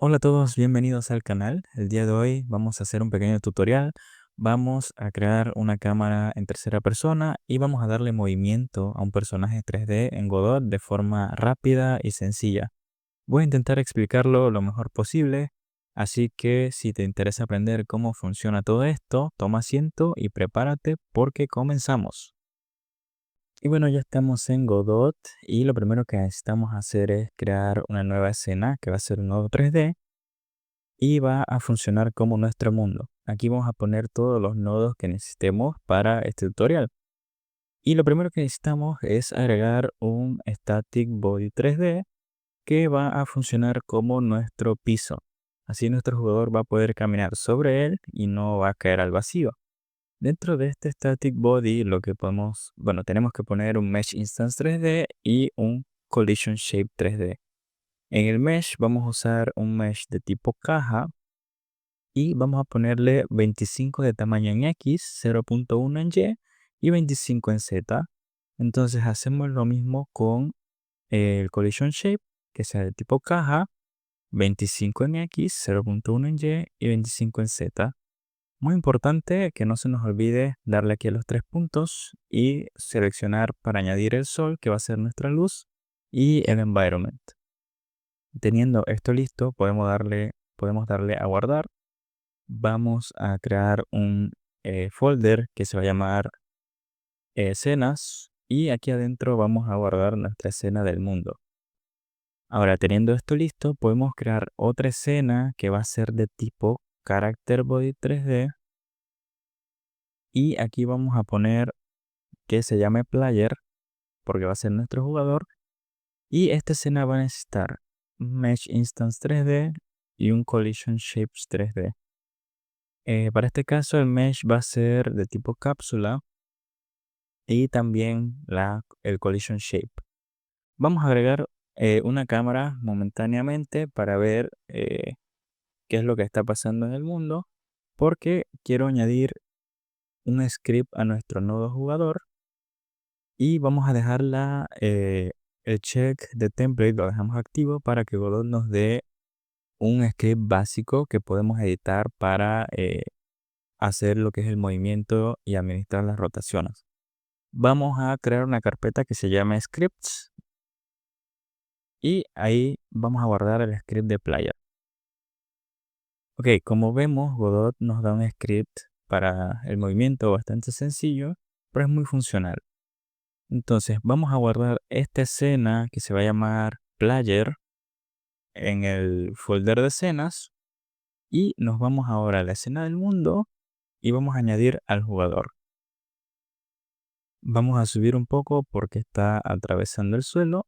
Hola a todos, bienvenidos al canal. El día de hoy vamos a hacer un pequeño tutorial. Vamos a crear una cámara en tercera persona y vamos a darle movimiento a un personaje 3D en Godot de forma rápida y sencilla. Voy a intentar explicarlo lo mejor posible, así que si te interesa aprender cómo funciona todo esto, toma asiento y prepárate porque comenzamos. Y bueno, ya estamos en Godot y lo primero que necesitamos hacer es crear una nueva escena que va a ser un nodo 3D y va a funcionar como nuestro mundo. Aquí vamos a poner todos los nodos que necesitemos para este tutorial. Y lo primero que necesitamos es agregar un Static Body 3D que va a funcionar como nuestro piso. Así nuestro jugador va a poder caminar sobre él y no va a caer al vacío. Dentro de este Static Body lo que podemos, bueno, tenemos que poner un Mesh Instance 3D y un Collision Shape 3D. En el Mesh vamos a usar un Mesh de tipo caja y vamos a ponerle 25 de tamaño en X, 0.1 en Y y 25 en Z. Entonces hacemos lo mismo con el Collision Shape, que sea de tipo caja, 25 en X, 0.1 en Y y 25 en Z. Muy importante que no se nos olvide darle aquí a los tres puntos y seleccionar para añadir el sol, que va a ser nuestra luz, y el environment. Teniendo esto listo, podemos darle a guardar. Vamos a crear un folder que se va a llamar escenas y aquí adentro vamos a guardar nuestra escena del mundo. Ahora, teniendo esto listo, podemos crear otra escena que va a ser de tipo Character Body 3D y aquí vamos a poner que se llame Player porque va a ser nuestro jugador y esta escena va a necesitar un Mesh Instance 3D y un Collision Shapes 3D. Para este caso el mesh va a ser de tipo cápsula y también el collision shape. Vamos a agregar una cámara momentáneamente para ver qué es lo que está pasando en el mundo, porque quiero añadir un script a nuestro nodo jugador y vamos a dejar el check de template, lo dejamos activo para que Godot nos dé un script básico que podemos editar para hacer lo que es el movimiento y administrar las rotaciones. Vamos a crear una carpeta que se llama scripts y ahí vamos a guardar el script de player. Ok, como vemos, Godot nos da un script para el movimiento bastante sencillo, pero es muy funcional. Entonces, vamos a guardar esta escena que se va a llamar player en el folder de escenas y nos vamos ahora a la escena del mundo y vamos a añadir al jugador. Vamos a subir un poco porque está atravesando el suelo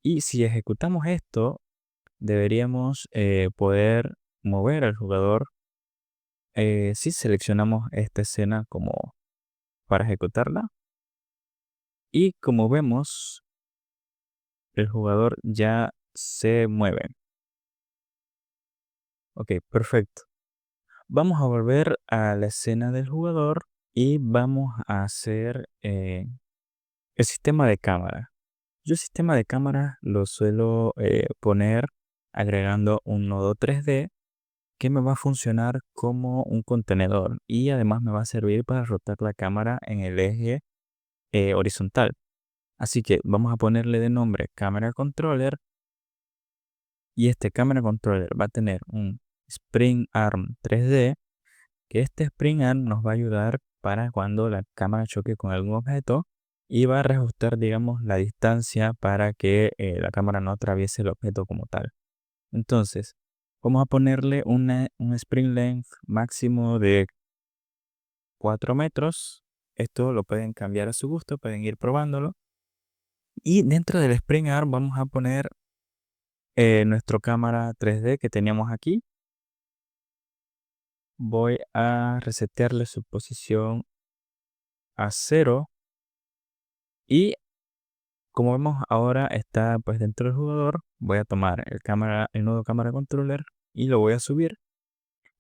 y si ejecutamos esto, deberíamos poder mover al jugador si seleccionamos esta escena como para ejecutarla. Y como vemos, el jugador ya se mueve. Ok, perfecto. Vamos a volver a la escena del jugador y vamos a hacer el sistema de cámara. Yo el sistema de cámara lo suelo poner agregando un nodo 3D que me va a funcionar como un contenedor y además me va a servir para rotar la cámara en el eje horizontal. Así que vamos a ponerle de nombre Camera Controller y este Camera Controller va a tener un Spring Arm 3D, que este Spring Arm nos va a ayudar para cuando la cámara choque con algún objeto y va a reajustar, digamos, la distancia para que la cámara no atraviese el objeto como tal. Entonces, vamos a ponerle un Spring Length máximo de 4 metros. Esto lo pueden cambiar a su gusto, pueden ir probándolo. Y dentro del Spring Arm vamos a poner nuestra cámara 3D que teníamos aquí. Voy a resetearle su posición a 0. Y como vemos ahora está pues dentro del jugador. Voy a tomar el nodo cámara controller y lo voy a subir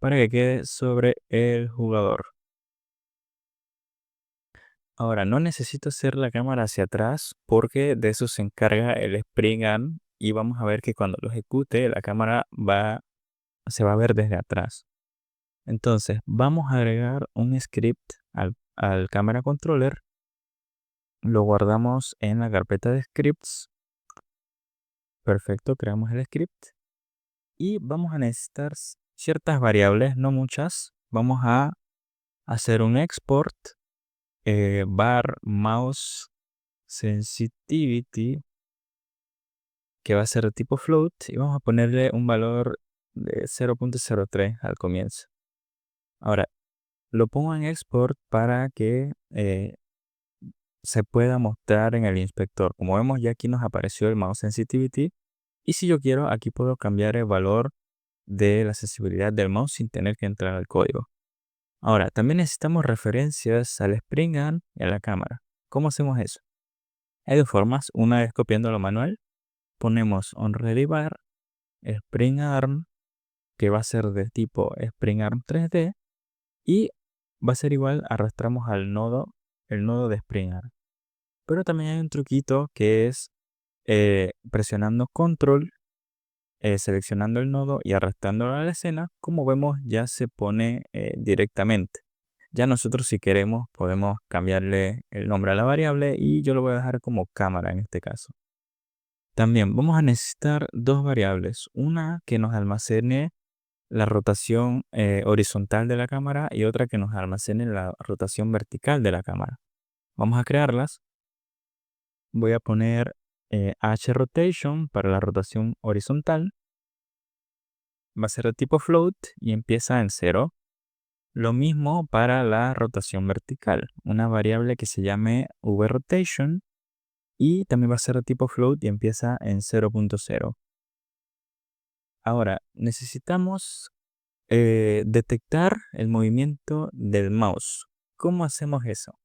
para que quede sobre el jugador. Ahora, no necesito hacer la cámara hacia atrás porque de eso se encarga el Spring Arm y vamos a ver que cuando lo ejecute la cámara se va a ver desde atrás. Entonces vamos a agregar un script al camera controller, lo guardamos en la carpeta de scripts. Perfecto, creamos el script y vamos a necesitar ciertas variables, no muchas. Vamos a hacer un export var mouse sensitivity, que va a ser de tipo float, y vamos a ponerle un valor de 0.03 al comienzo. Ahora, lo pongo en export para que se pueda mostrar en el inspector. Como vemos, ya aquí nos apareció el mouse sensitivity, y si yo quiero, aquí puedo cambiar el valor de la sensibilidad del mouse sin tener que entrar al código. Ahora, también necesitamos referencias al spring arm y a la cámara. ¿Cómo hacemos eso? Hay dos formas. Una es copiando lo manual. Ponemos onReadyBar spring arm, que va a ser de tipo spring arm 3D, y va a ser igual, arrastramos el nodo de spring arm. Pero también hay un truquito que es presionando control, seleccionando el nodo y arrastrándolo a la escena. Como vemos, ya se pone directamente. Ya nosotros, si queremos, podemos cambiarle el nombre a la variable, y yo lo voy a dejar como cámara en este caso. También vamos a necesitar dos variables, una que nos almacene la rotación horizontal de la cámara y otra que nos almacene la rotación vertical de la cámara. Vamos a crearlas. Voy a poner HRotation para la rotación horizontal. Va a ser de tipo float y empieza en 0. Lo mismo para la rotación vertical, una variable que se llame VRotation, y también va a ser de tipo float y empieza en 0.0. Ahora, necesitamos detectar el movimiento del mouse. ¿Cómo hacemos eso?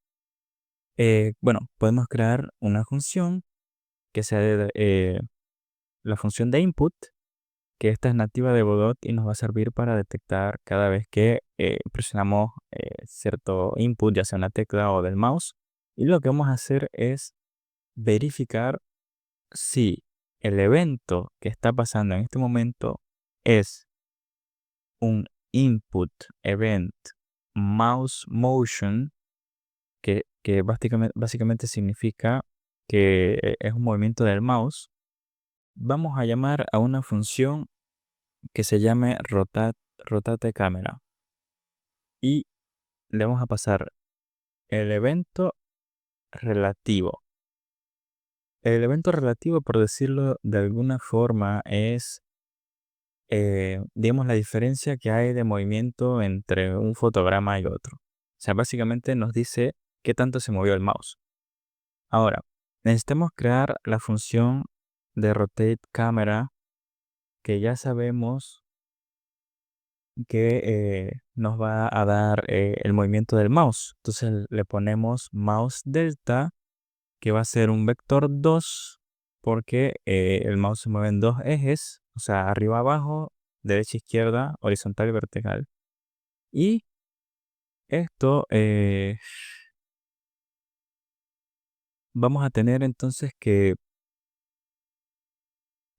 Bueno, podemos crear una función que sea la función de input, que esta es nativa de Godot y nos va a servir para detectar cada vez que presionamos cierto input, ya sea una tecla o del mouse. Y lo que vamos a hacer es verificar si el evento que está pasando en este momento es un input event mouse motion, que básicamente significa que es un movimiento del mouse. Vamos a llamar a una función que se llame rotate camera, y le vamos a pasar el evento relativo. El evento relativo, por decirlo de alguna forma, es digamos, la diferencia que hay de movimiento entre un fotograma y otro. O sea, básicamente nos dice qué tanto se movió el mouse. Ahora, necesitamos crear la función de rotate camera, que ya sabemos que nos va a dar el movimiento del mouse. Entonces le ponemos mouse delta, que va a ser un vector 2, porque el mouse se mueve en dos ejes, o sea, arriba abajo, derecha izquierda, horizontal y vertical. Y esto vamos a tener entonces que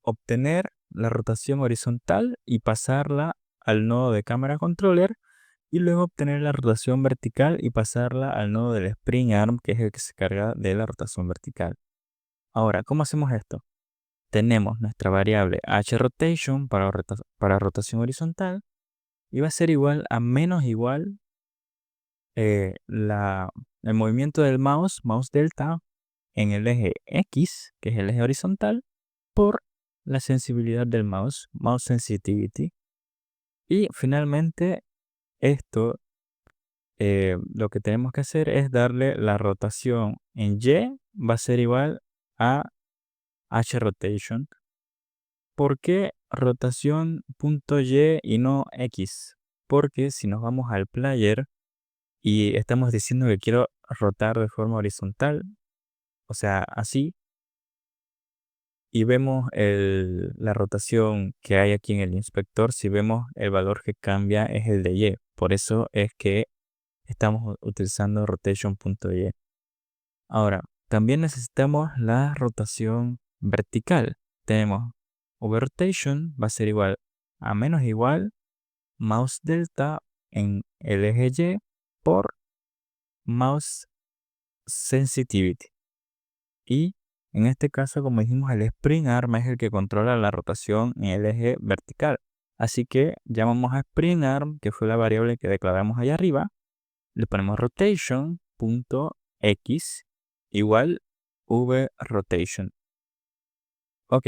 obtener la rotación horizontal y pasarla al nodo de cámara controller, y luego obtener la rotación vertical y pasarla al nodo del spring arm, que es el que se carga de la rotación vertical. Ahora, ¿cómo hacemos esto? Tenemos nuestra variable HRotation para rotación horizontal, y va a ser igual a menos igual el movimiento del mouse delta, en el eje X, que es el eje horizontal, por la sensibilidad del mouse sensitivity. Y finalmente, esto lo que tenemos que hacer es darle la rotación en Y, va a ser igual a HRotation. ¿Por qué rotación.y y no X? Porque si nos vamos al player y estamos diciendo que quiero rotar de forma horizontal, o sea, así, y vemos la rotación que hay aquí en el inspector, si vemos el valor que cambia es el de Y. Por eso es que estamos utilizando rotation.y. Ahora, también necesitamos la rotación vertical. Tenemos VRotation va a ser igual a menos igual mouse delta en el eje Y por mouse sensitivity. Y en este caso, como dijimos, el spring arm es el que controla la rotación en el eje vertical. Así que llamamos a spring arm, que fue la variable que declaramos allá arriba, le ponemos rotation.x igual VRotation. Ok,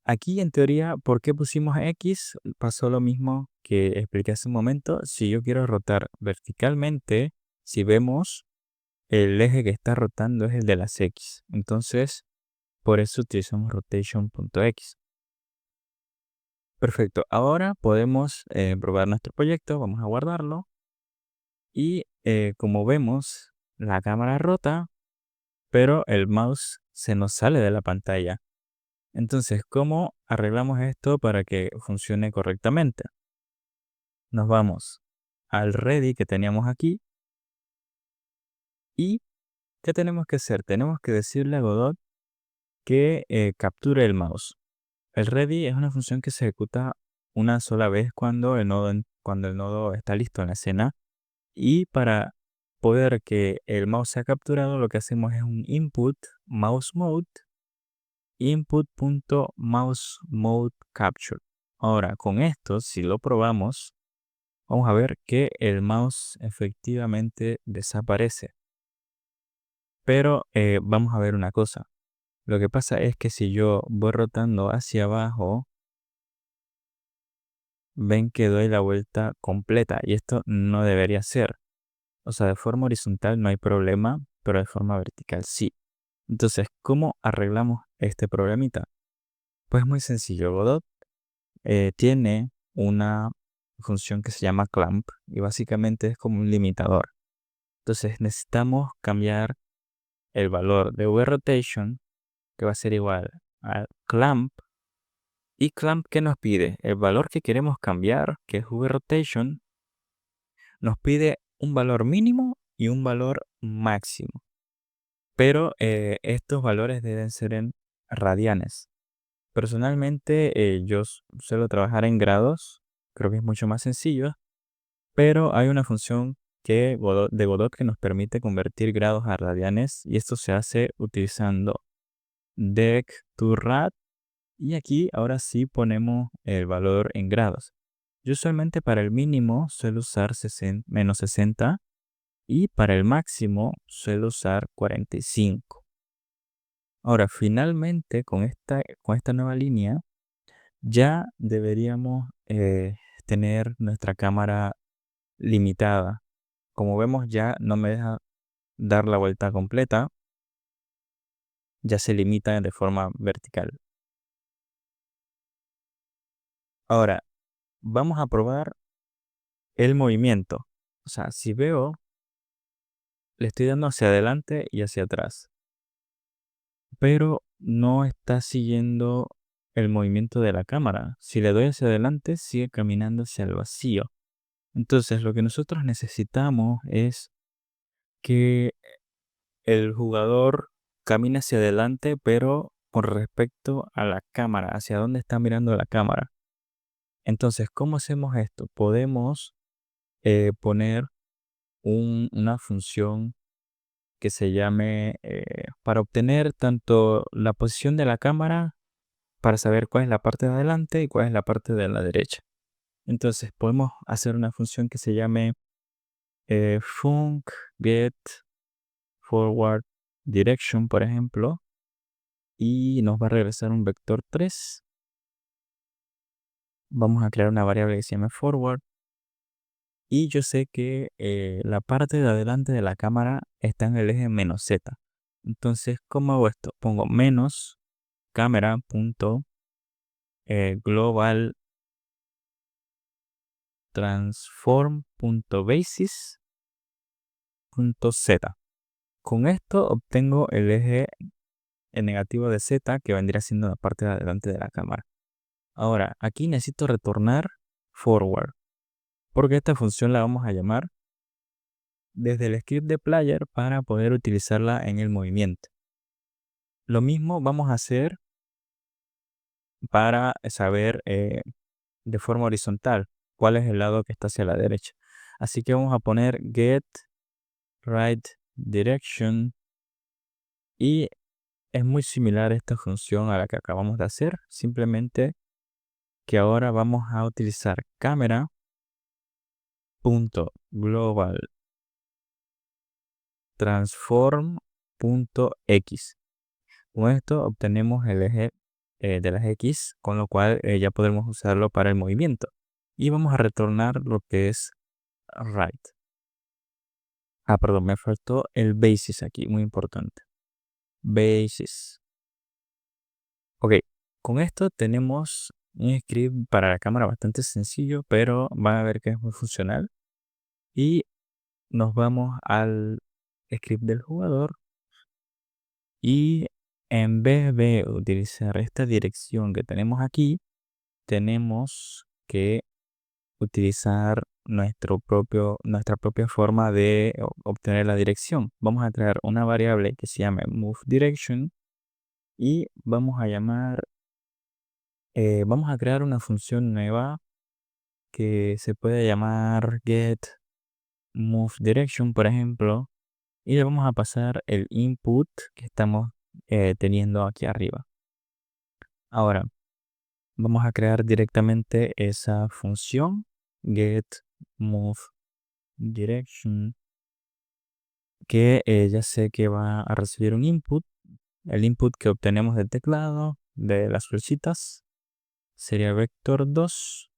aquí en teoría, ¿por qué pusimos X? Pasó lo mismo que expliqué hace un momento. Si yo quiero rotar verticalmente, si vemos, el eje que está rotando es el de las X. Entonces, por eso utilizamos rotation.x. Perfecto. Ahora podemos probar nuestro proyecto. Vamos a guardarlo. Y como vemos, la cámara rota, pero el mouse se nos sale de la pantalla. Entonces, ¿cómo arreglamos esto para que funcione correctamente? Nos vamos al ready que teníamos aquí. ¿Y qué tenemos que hacer? Tenemos que decirle a Godot que capture el mouse. El ready es una función que se ejecuta una sola vez cuando cuando el nodo está listo en la escena. Y para poder que el mouse sea capturado, lo que hacemos es un input mouse mode input.mouseModeCapture. Ahora, con esto, si lo probamos, vamos a ver que el mouse efectivamente desaparece. Pero vamos a ver una cosa. Lo que pasa es que si yo voy rotando hacia abajo, ven que doy la vuelta completa y esto no debería ser. O sea, de forma horizontal no hay problema, pero de forma vertical sí. Entonces, ¿cómo arreglamos este problemita? Pues muy sencillo. Godot tiene una función que se llama clamp y básicamente es como un limitador. Entonces necesitamos cambiar el valor de VRotation, que va a ser igual a clamp. ¿Y clamp qué nos pide? El valor que queremos cambiar, que es VRotation, nos pide un valor mínimo y un valor máximo. Pero estos valores deben ser en radianes. Personalmente yo suelo trabajar en grados, creo que es mucho más sencillo, pero hay una función de Godot que nos permite convertir grados a radianes y esto se hace utilizando dec2rad y aquí ahora sí ponemos el valor en grados. Yo usualmente para el mínimo suelo usar menos 60 y para el máximo suelo usar 45. Ahora, finalmente, con esta nueva línea, ya deberíamos tener nuestra cámara limitada. Como vemos, ya no me deja dar la vuelta completa, ya se limita de forma vertical. Ahora, vamos a probar el movimiento. O sea, si veo, le estoy dando hacia adelante y hacia atrás, pero no está siguiendo el movimiento de la cámara. Si le doy hacia adelante, sigue caminando hacia el vacío. Entonces, lo que nosotros necesitamos es que el jugador camine hacia adelante, pero con respecto a la cámara, hacia dónde está mirando la cámara. Entonces, ¿cómo hacemos esto? Podemos poner una función que se llame para obtener tanto la posición de la cámara para saber cuál es la parte de adelante y cuál es la parte de la derecha. Entonces podemos hacer una función que se llame func get forward direction, por ejemplo, y nos va a regresar un vector 3. Vamos a crear una variable que se llame forward. Y yo sé que la parte de adelante de la cámara está en el eje menos z. Entonces, ¿cómo hago esto? Pongo menos cámara.global transform.basis.z. Con esto obtengo el eje negativo de z que vendría siendo la parte de adelante de la cámara. Ahora, aquí necesito retornar forward, porque esta función la vamos a llamar desde el script de player para poder utilizarla en el movimiento. Lo mismo vamos a hacer para saber de forma horizontal cuál es el lado que está hacia la derecha. Así que vamos a poner get right direction y es muy similar esta función a la que acabamos de hacer, simplemente que ahora vamos a utilizar camera.global transform.x. Con esto obtenemos el eje de las X, con lo cual ya podremos usarlo para el movimiento. Y vamos a retornar lo que es right. Perdón, me faltó el basis aquí, muy importante. Basis. Ok, con esto tenemos un script para la cámara bastante sencillo, pero van a ver que es muy funcional. Y nos vamos al script del jugador y en vez de utilizar esta dirección que tenemos aquí, tenemos que utilizar nuestra propia forma de obtener la dirección. Vamos a crear una variable que se llame moveDirection y vamos a crear una función nueva que se puede llamar getMoveDirection, por ejemplo, y le vamos a pasar el input que estamos teniendo aquí arriba. Ahora, vamos a crear directamente esa función getMoveDirection que ya sé que va a recibir un input. El input que obtenemos del teclado de las flechitas sería vector2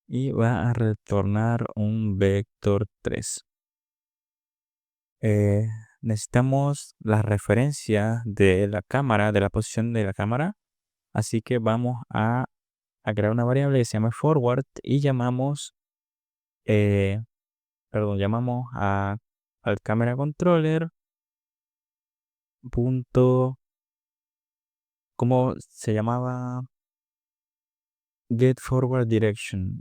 y va a retornar un vector3. Necesitamos la referencia de la cámara, de la posición de la cámara, así que vamos a crear una variable que se llama forward y llamamos al camera controller punto, ¿cómo se llamaba? Get forward direction.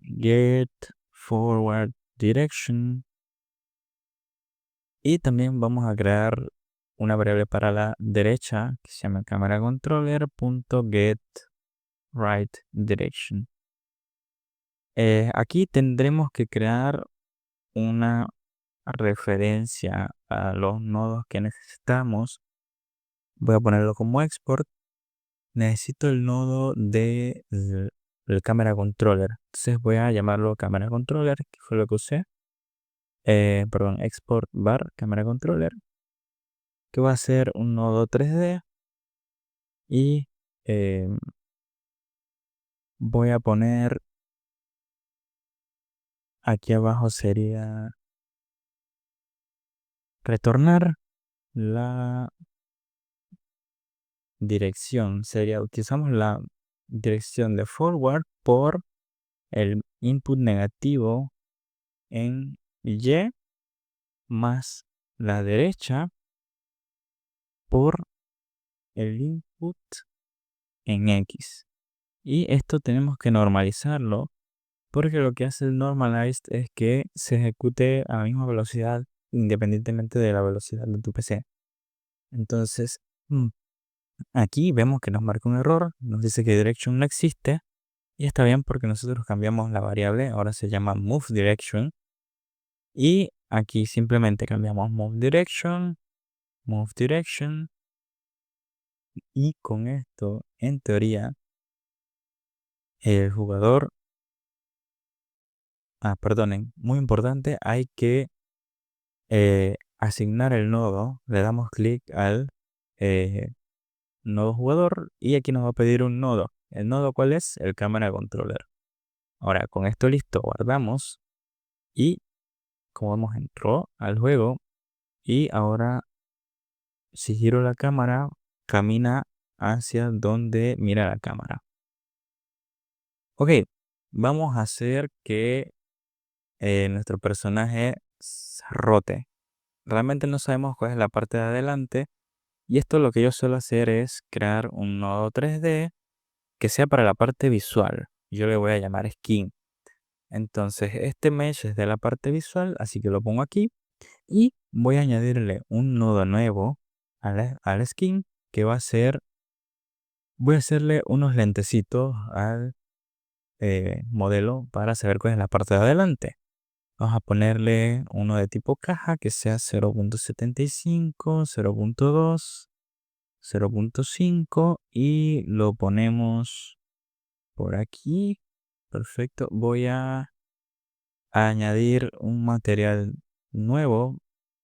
Y también vamos a crear una variable para la derecha que se llama camera controller punto get right direction. Aquí tendremos que crear una referencia a los nodos que necesitamos. Voy a ponerlo como export. Necesito el nodo del camera controller. Entonces voy a llamarlo camera controller, que fue lo que usé. Perdón, export bar camera controller, que va a ser un nodo 3D. Y voy a poner aquí abajo sería retornar la dirección. Utilizamos la dirección de forward por el input negativo en Y más la derecha por el input en X. Y esto tenemos que normalizarlo porque lo que hace el normalized es que se ejecute a la misma velocidad independientemente de la velocidad de tu PC. Entonces, aquí vemos que nos marca un error, nos dice que direction no existe y está bien porque nosotros cambiamos la variable, ahora se llama moveDirection y aquí simplemente cambiamos moveDirection y con esto, en teoría, el jugador, perdonen, muy importante, hay que asignar el nodo, le damos clic al nodo jugador y aquí nos va a pedir un nodo. ¿El nodo cuál es? El cámara controller. Ahora, con esto listo, guardamos y como vemos entró al juego y ahora si giro la cámara, camina hacia donde mira la cámara. Ok, vamos a hacer que nuestro personaje se rote. Realmente no sabemos cuál es la parte de adelante y esto lo que yo suelo hacer es crear un nodo 3D que sea para la parte visual. Yo le voy a llamar skin. Entonces este mesh es de la parte visual, así que lo pongo aquí y voy a añadirle un nodo nuevo al skin que va a ser Voy a hacerle unos lentecitos al modelo para saber cuál es la parte de adelante. Vamos a ponerle uno de tipo caja que sea 0.75, 0.2, 0.5 y lo ponemos por aquí. Perfecto. Voy a añadir un material nuevo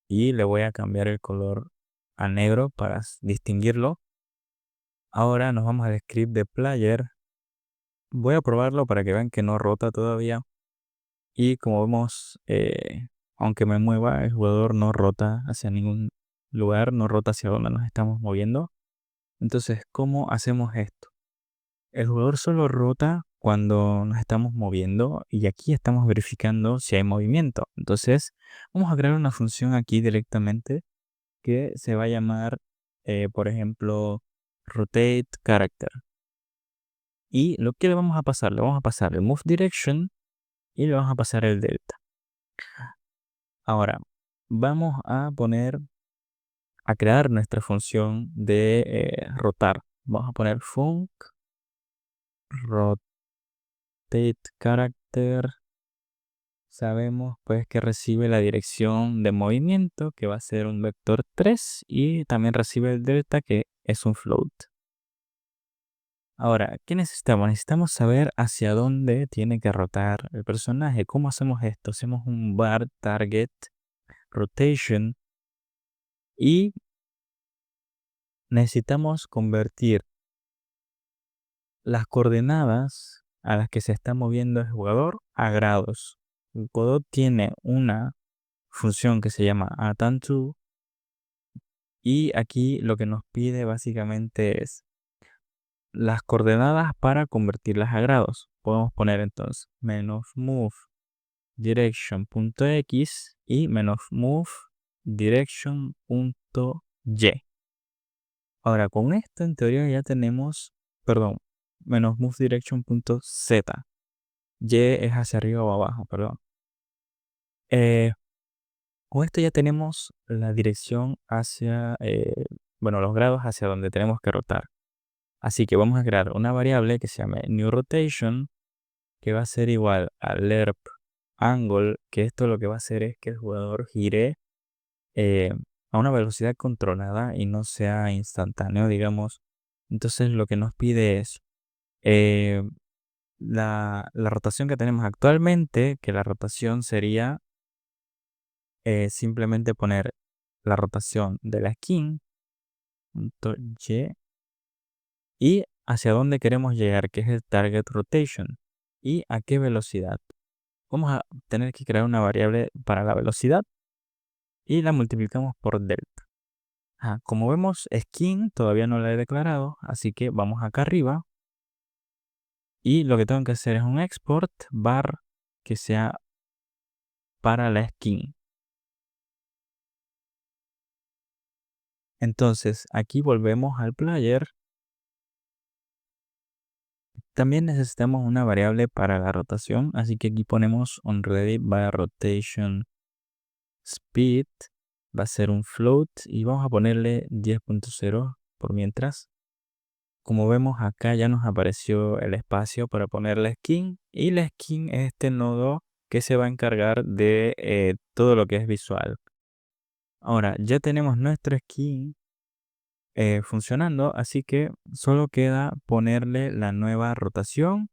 y le voy a cambiar el color a negro para distinguirlo. Ahora nos vamos al script de player. Voy a probarlo para que vean que no rota todavía. Y como vemos, aunque me mueva, el jugador no rota hacia ningún lugar, no rota hacia donde nos estamos moviendo. Entonces, ¿cómo hacemos esto? El jugador solo rota cuando nos estamos moviendo y aquí estamos verificando si hay movimiento. Entonces, vamos a crear una función aquí directamente que se va a llamar, por ejemplo, rotate character. Y lo que le vamos a pasar el move direction y le vamos a pasar el delta. Ahora, vamos a crear nuestra función de rotar. Vamos a poner func rotate character. Sabemos pues que recibe la dirección de movimiento que va a ser un vector 3 y también recibe el delta que es un float. Ahora, ¿qué necesitamos? Necesitamos saber hacia dónde tiene que rotar el personaje. ¿Cómo hacemos esto? Hacemos un var target rotation y necesitamos convertir las coordenadas a las que se está moviendo el jugador a grados. El Godot tiene una función que se llama attenTo y aquí lo que nos pide básicamente es las coordenadas para convertirlas a grados. Podemos poner entonces -move direction.x y -move direction.y. Ahora con esto en teoría ya tenemos, perdón, -move direction.z. Y es hacia arriba o abajo, perdón. Con esto ya tenemos la dirección hacia, bueno, los grados hacia donde tenemos que rotar. Así que vamos a crear una variable que se llame newRotation, que va a ser igual a lerp angle, que esto lo que va a hacer es que el jugador gire eh, a una velocidad controlada y no sea instantáneo, digamos. Entonces lo que nos pide es eh, la rotación que tenemos actualmente, que la rotación sería simplemente poner la rotación de la skin, punto y hacia dónde queremos llegar, que es el target rotation, y a qué velocidad. Vamos a tener que crear una variable para la velocidad y la multiplicamos por delta. Como vemos, skin todavía no la he declarado, así que vamos acá arriba y lo que tengo que hacer es un export var que sea para la skin. Entonces aquí volvemos al player. También necesitamos una variable para la rotación, así que aquí ponemos onReady by rotation speed, va a ser un float y vamos a ponerle 10.0 por mientras. Como vemos acá ya nos apareció el espacio para poner la skin y la skin es este nodo que se va a encargar de todo lo que es visual. Ahora ya tenemos nuestro skin funcionando, así que solo queda ponerle la nueva rotación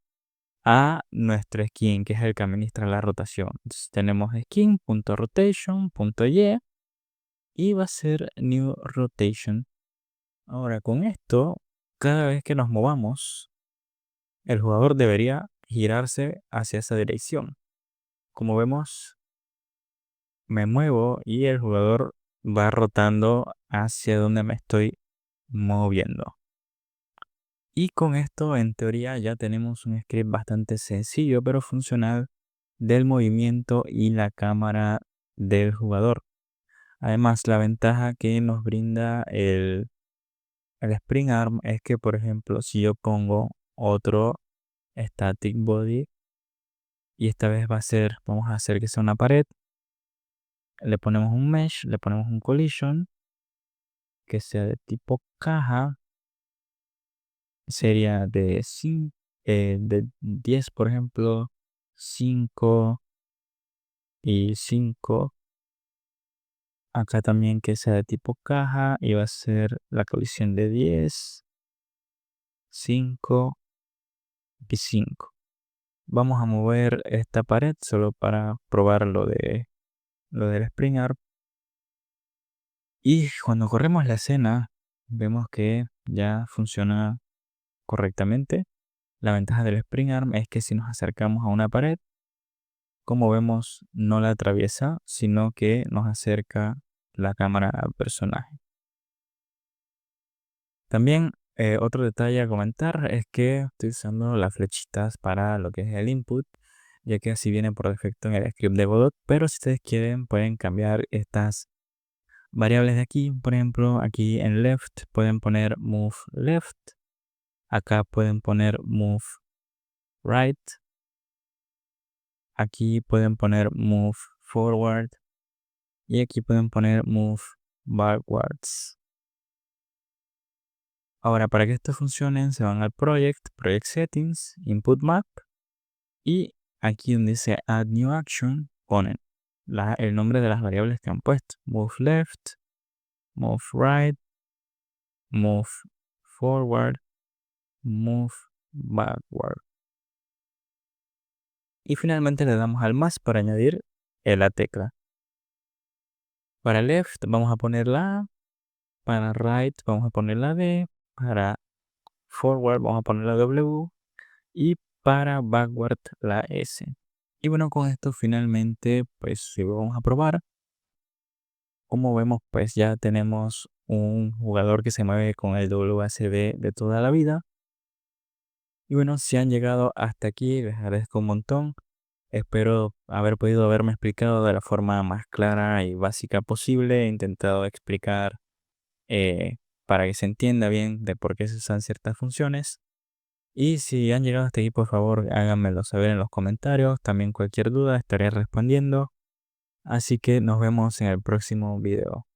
a nuestro skin, que es el que administra la rotación. Entonces tenemos skin.rotation.y y va a ser new rotation. Ahora con esto, cada vez que nos movamos, el jugador debería girarse hacia esa dirección. Como vemos, me muevo y el jugador va rotando hacia donde me estoy moviendo. Y con esto, en teoría, ya tenemos un script bastante sencillo pero funcional del movimiento y la cámara del jugador. Además, la ventaja que nos brinda el Spring Arm es que, por ejemplo, si yo pongo otro Static Body y esta vez vamos a hacer que sea una pared, le ponemos un Mesh, le ponemos un Collision que sea de tipo caja sería de 10, por ejemplo, 5 y 5. Acá también que sea de tipo caja y va a ser la colisión de 10, 5 y 5. Vamos a mover esta pared solo para probar lo del Spring Art. Y cuando corremos la escena, vemos que ya funciona correctamente. La ventaja del Spring Arm es que si nos acercamos a una pared, como vemos, no la atraviesa, sino que nos acerca la cámara al personaje. También otro detalle a comentar es que estoy usando las flechitas para lo que es el input, ya que así viene por defecto en el script de Godot, pero si ustedes quieren pueden cambiar estas variables de aquí. Por ejemplo, aquí en left pueden poner move left, acá pueden poner move right, aquí pueden poner move forward y aquí pueden poner move backwards. Ahora, para que esto funcione, se van al project settings, input map, y aquí donde dice add new action ponen el nombre de las variables que han puesto: move left, move right, move forward, move backward. Y finalmente le damos al más para añadir la tecla. Para left vamos a poner la A, para right vamos a poner la D, para forward vamos a poner la W y para backward la S. Y bueno, con esto finalmente pues si vamos a probar, como vemos pues ya tenemos un jugador que se mueve con el WASD de toda la vida. Y bueno, si han llegado hasta aquí les agradezco un montón. Espero haber podido haberme explicado de la forma más clara y básica posible. He intentado explicar eh, para que se entienda bien de por qué se usan ciertas funciones. Y si han llegado hasta aquí, por favor, háganmelo saber en los comentarios. También cualquier duda estaré respondiendo. Así que nos vemos en el próximo video.